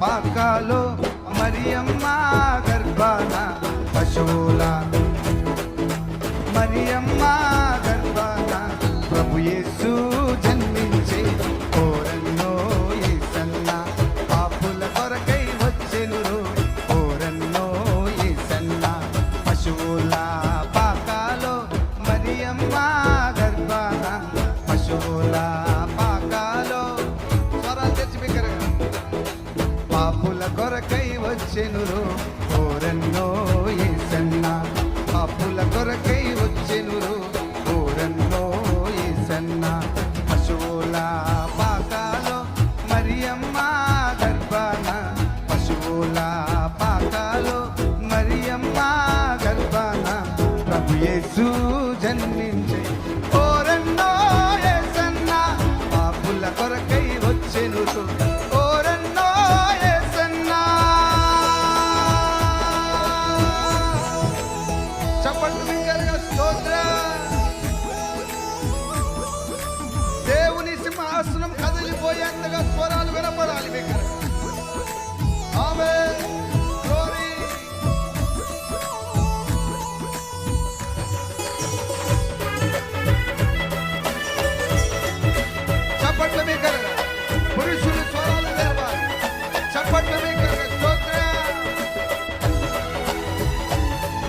పాకాలో మరియమ్మ గర్భాన పశువుల మరియమ్మ గర్భాన ప్రభు యేసు జన్మించే ఓరన్నో యేసన్న పాపుల కొరకై వచ్చెను ఓరన్నో యేసన్న పశువుల పాకాలో మరియమ్మ గర్భాన పశువుల పాకాలో స్వరాలు తెచ్చి పాపుల కొరకై వచ్చెను ఓరన్నో